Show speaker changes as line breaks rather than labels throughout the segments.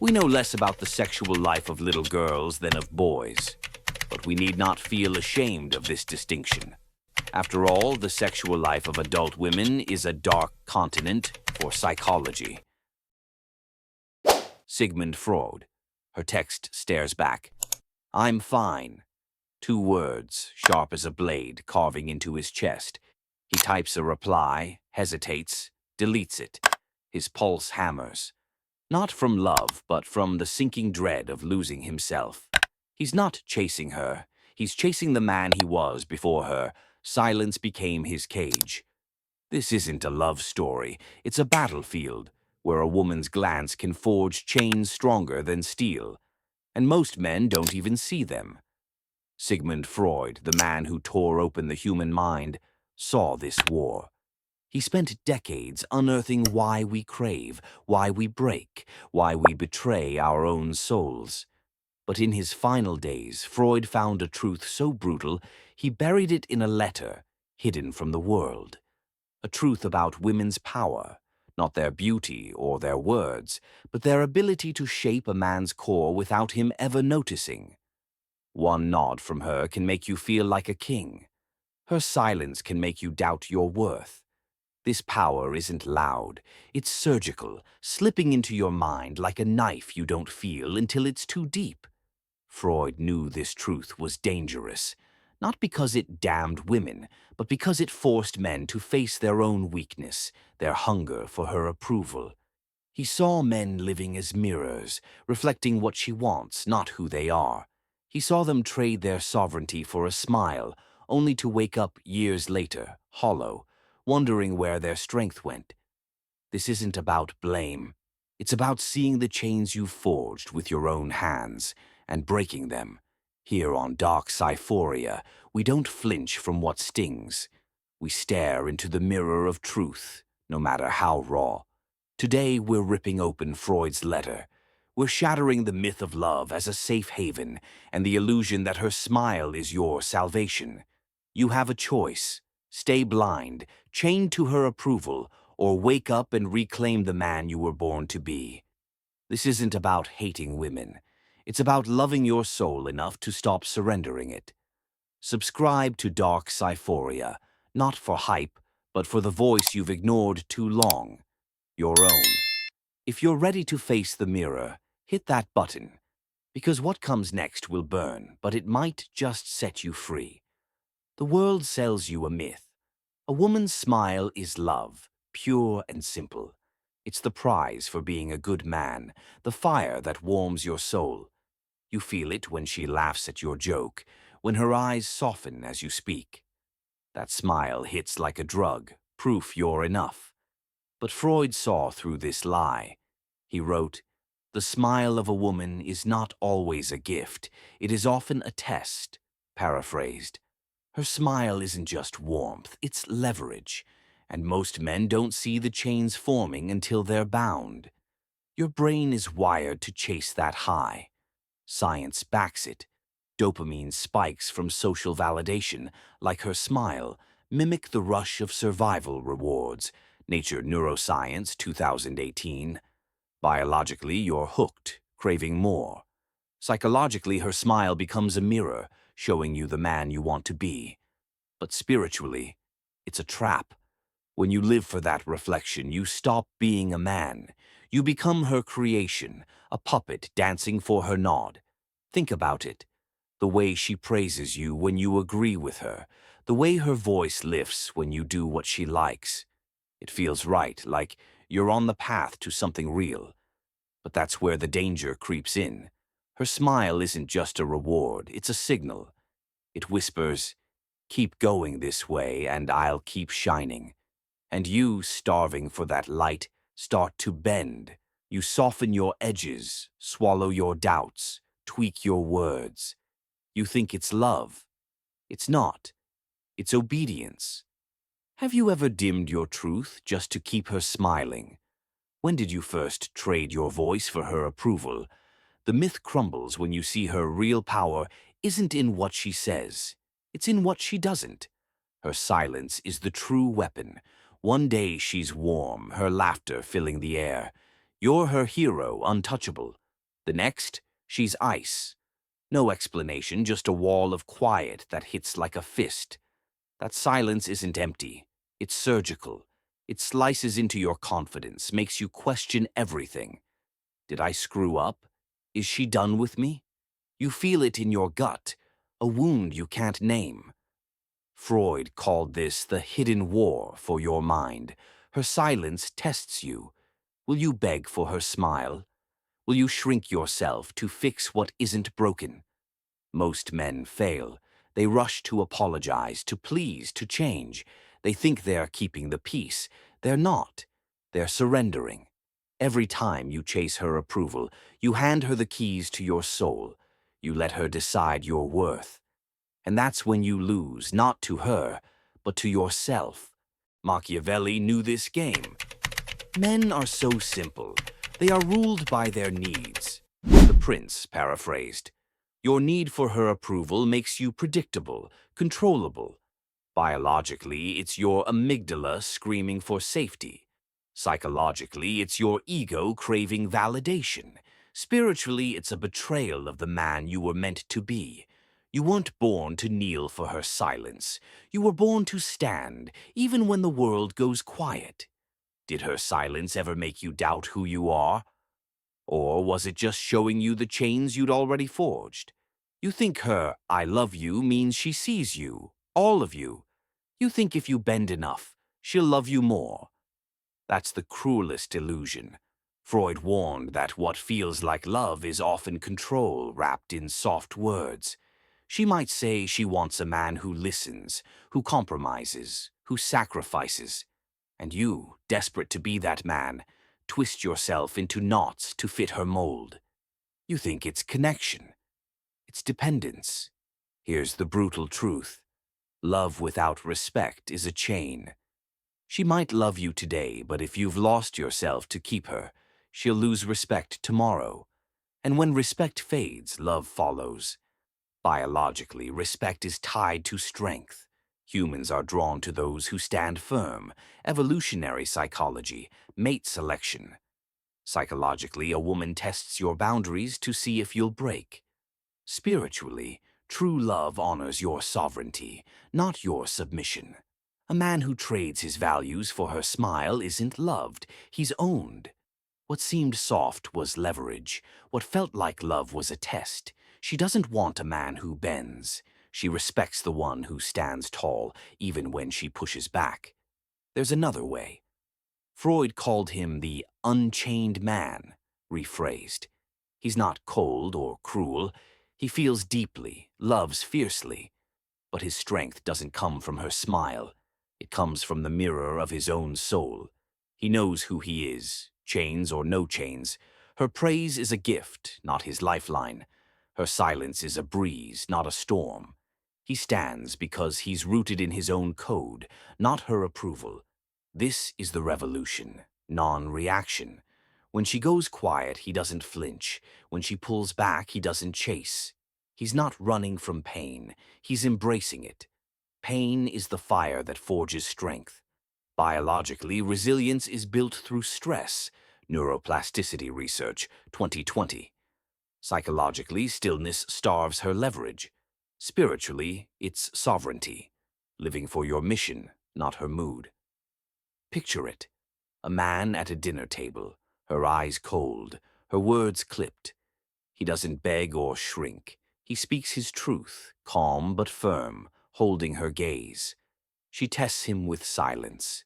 We know less about the sexual life of little girls than of boys, but we need not feel ashamed of this distinction. After all, the sexual life of adult women is a dark continent for psychology. Sigmund Freud. Her text stares back. I'm fine. 2 words, sharp as a blade, carving into his chest. He types a reply, hesitates, deletes it. His pulse hammers. Not from love, but from the sinking dread of losing himself. He's not chasing her. He's chasing the man he was before her. Silence became his cage. This isn't a love story. It's a battlefield, where a woman's glance can forge chains stronger than steel. And most men don't even see them. Sigmund Freud, the man who tore open the human mind, saw this war. He spent decades unearthing why we crave, why we break, why we betray our own souls. But in his final days, Freud found a truth so brutal, he buried it in a letter, hidden from the world. A truth about women's power, not their beauty or their words, but their ability to shape a man's core without him ever noticing. One nod from her can make you feel like a king. Her silence can make you doubt your worth. This power isn't loud, it's surgical, slipping into your mind like a knife you don't feel until it's too deep. Freud knew this truth was dangerous, not because it damned women, but because it forced men to face their own weakness, their hunger for her approval. He saw men living as mirrors, reflecting what she wants, not who they are. He saw them trade their sovereignty for a smile, only to wake up years later, hollow, wondering where their strength went. This isn't about blame. It's about seeing the chains you've forged with your own hands and breaking them. Here on Dark Psyphoria, we don't flinch from what stings. We stare into the mirror of truth, no matter how raw. Today, we're ripping open Freud's letter. We're shattering the myth of love as a safe haven and the illusion that her smile is your salvation. You have a choice. Stay blind, chained to her approval, or wake up and reclaim the man you were born to be. This isn't about hating women. It's about loving your soul enough to stop surrendering it. Subscribe to Dark Psyphoria, not for hype, but for the voice you've ignored too long. Your own. If you're ready to face the mirror, hit that button. Because what comes next will burn, but it might just set you free. The world sells you a myth. A woman's smile is love, pure and simple. It's the prize for being a good man, the fire that warms your soul. You feel it when she laughs at your joke, when her eyes soften as you speak. That smile hits like a drug, proof you're enough. But Freud saw through this lie. He wrote, "The smile of a woman is not always a gift. It is often a test." Paraphrased. Her smile isn't just warmth, it's leverage. And most men don't see the chains forming until they're bound. Your brain is wired to chase that high. Science backs it. Dopamine spikes from social validation, like her smile, mimic the rush of survival rewards. Nature Neuroscience 2018. Biologically, you're hooked, craving more. Psychologically, her smile becomes a mirror, showing you the man you want to be. But spiritually, it's a trap. When you live for that reflection, you stop being a man. You become her creation, a puppet dancing for her nod. Think about it. The way she praises you when you agree with her. The way her voice lifts when you do what she likes. It feels right, like you're on the path to something real. But that's where the danger creeps in. Her smile isn't just a reward, it's a signal. It whispers, "Keep going this way and I'll keep shining." And you, starving for that light, start to bend. You soften your edges, swallow your doubts, tweak your words. You think it's love. It's not. It's obedience. Have you ever dimmed your truth just to keep her smiling? When did you first trade your voice for her approval? The myth crumbles when you see her real power isn't in what she says. It's in what she doesn't. Her silence is the true weapon. One day she's warm, her laughter filling the air. You're her hero, untouchable. The next, she's ice. No explanation, just a wall of quiet that hits like a fist. That silence isn't empty. It's surgical. It slices into your confidence, makes you question everything. Did I screw up? Is she done with me? You feel it in your gut, a wound you can't name. Freud called this the hidden war for your mind. Her silence tests you. Will you beg for her smile? Will you shrink yourself to fix what isn't broken? Most men fail. They rush to apologize, to please, to change. They think they're keeping the peace. They're not. They're surrendering. Every time you chase her approval, you hand her the keys to your soul. You let her decide your worth. And that's when you lose, not to her, but to yourself. Machiavelli knew this game. Men are so simple. They are ruled by their needs. The prince paraphrased. Your need for her approval makes you predictable, controllable. Biologically, it's your amygdala screaming for safety. Psychologically, it's your ego craving validation. Spiritually, it's a betrayal of the man you were meant to be. You weren't born to kneel for her silence. You were born to stand, even when the world goes quiet. Did her silence ever make you doubt who you are? Or was it just showing you the chains you'd already forged? You think her "I love you" means she sees you, all of you. You think if you bend enough, she'll love you more. That's the cruelest illusion. Freud warned that what feels like love is often control wrapped in soft words. She might say she wants a man who listens, who compromises, who sacrifices. And you, desperate to be that man, twist yourself into knots to fit her mold. You think it's connection. It's dependence. Here's the brutal truth. Love without respect is a chain. She might love you today, but if you've lost yourself to keep her, she'll lose respect tomorrow. And when respect fades, love follows. Biologically, respect is tied to strength. Humans are drawn to those who stand firm. Evolutionary psychology, mate selection. Psychologically, a woman tests your boundaries to see if you'll break. Spiritually, true love honors your sovereignty, not your submission. A man who trades his values for her smile isn't loved, he's owned. What seemed soft was leverage. What felt like love was a test. She doesn't want a man who bends. She respects the one who stands tall, even when she pushes back. There's another way. Freud called him the unchained man, rephrased. He's not cold or cruel. He feels deeply, loves fiercely. But his strength doesn't come from her smile. It comes from the mirror of his own soul. He knows who he is, chains or no chains. Her praise is a gift, not his lifeline. Her silence is a breeze, not a storm. He stands because he's rooted in his own code, not her approval. This is the revolution, non-reaction. When she goes quiet, he doesn't flinch. When she pulls back, he doesn't chase. He's not running from pain. He's embracing it. Pain is the fire that forges strength. Biologically, resilience is built through stress. Neuroplasticity Research, 2020. Psychologically, stillness starves her leverage. Spiritually, it's sovereignty. Living for your mission, not her mood. Picture it. A man at a dinner table, her eyes cold, her words clipped. He doesn't beg or shrink. He speaks his truth, calm but firm, holding her gaze. She tests him with silence.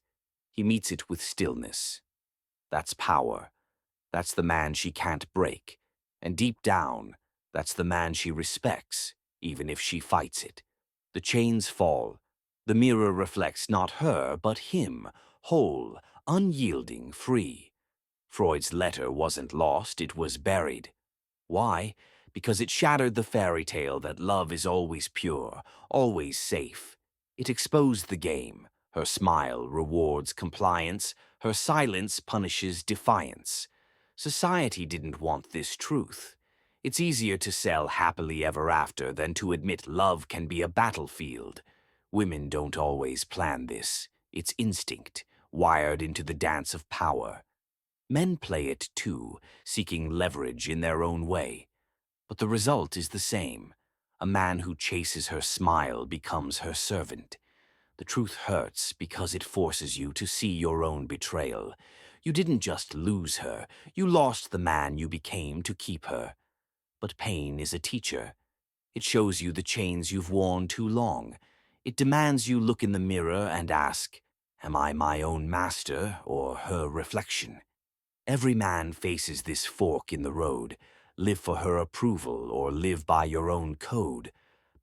He meets it with stillness. That's power. That's the man she can't break. And deep down, that's the man she respects, even if she fights it. The chains fall. The mirror reflects not her, but him, whole, unyielding, free. Freud's letter wasn't lost, it was buried. Why? Because it shattered the fairy tale that love is always pure, always safe. It exposed the game. Her smile rewards compliance. Her silence punishes defiance. Society didn't want this truth. It's easier to sell happily ever after than to admit love can be a battlefield. Women don't always plan this. It's instinct, wired into the dance of power. Men play it too, seeking leverage in their own way. But the result is the same. A man who chases her smile becomes her servant. The truth hurts because it forces you to see your own betrayal. You didn't just lose her, you lost the man you became to keep her. But pain is a teacher. It shows you the chains you've worn too long. It demands you look in the mirror and ask, am I my own master or her reflection? Every man faces this fork in the road. Live for her approval or live by your own code.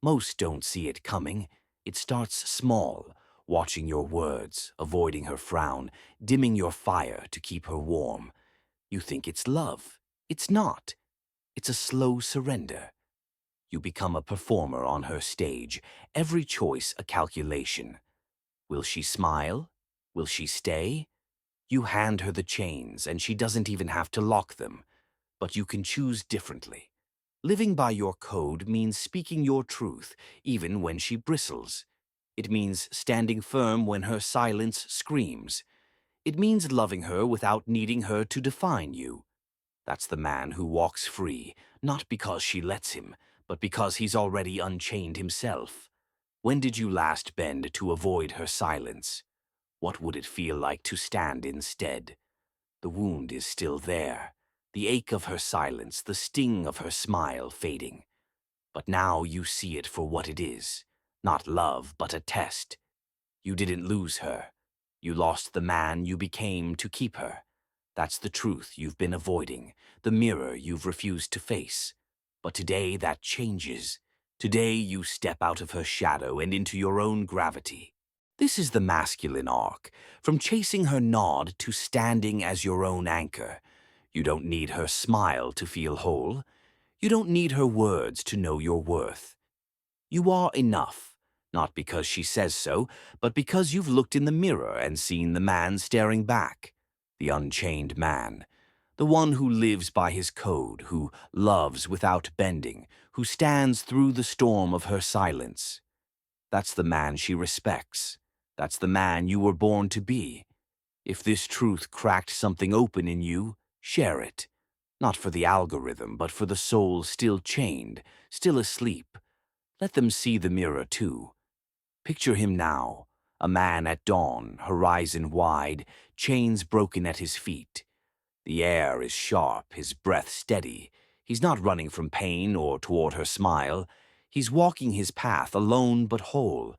Most don't see it coming. It starts small, watching your words, avoiding her frown, dimming your fire to keep her warm. You think it's love. It's not. It's a slow surrender. You become a performer on her stage, every choice a calculation. Will she smile? Will she stay? You hand her the chains, and she doesn't even have to lock them. But you can choose differently. Living by your code means speaking your truth, even when she bristles. It means standing firm when her silence screams. It means loving her without needing her to define you. That's the man who walks free, not because she lets him, but because he's already unchained himself. When did you last bend to avoid her silence? What would it feel like to stand instead? The wound is still there, the ache of her silence, the sting of her smile fading. But now you see it for what it is, not love, but a test. You didn't lose her. You lost the man you became to keep her. That's the truth you've been avoiding, the mirror you've refused to face. But today that changes. Today you step out of her shadow and into your own gravity. This is the masculine arc, from chasing her nod to standing as your own anchor. You don't need her smile to feel whole. You don't need her words to know your worth. You are enough, not because she says so, but because you've looked in the mirror and seen the man staring back. The unchained man. The one who lives by his code, who loves without bending, who stands through the storm of her silence. That's the man she respects. That's the man you were born to be. If this truth cracked something open in you, share it. Not for the algorithm, but for the soul still chained, still asleep. Let them see the mirror too. Picture him now, a man at dawn, horizon wide, chains broken at his feet. The air is sharp, his breath steady. He's not running from pain or toward her smile. He's walking his path alone but whole.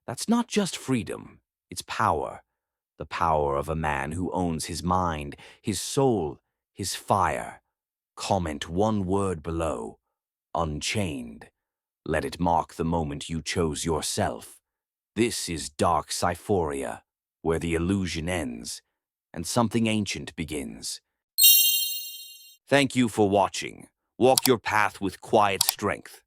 That's not just freedom, it's power. The power of a man who owns his mind, his soul, his fire. Comment one word below. Unchained. Let it mark the moment you chose yourself. This is dark Psyphoria, where the illusion ends and something ancient begins. Thank you for watching. Walk your path with quiet strength.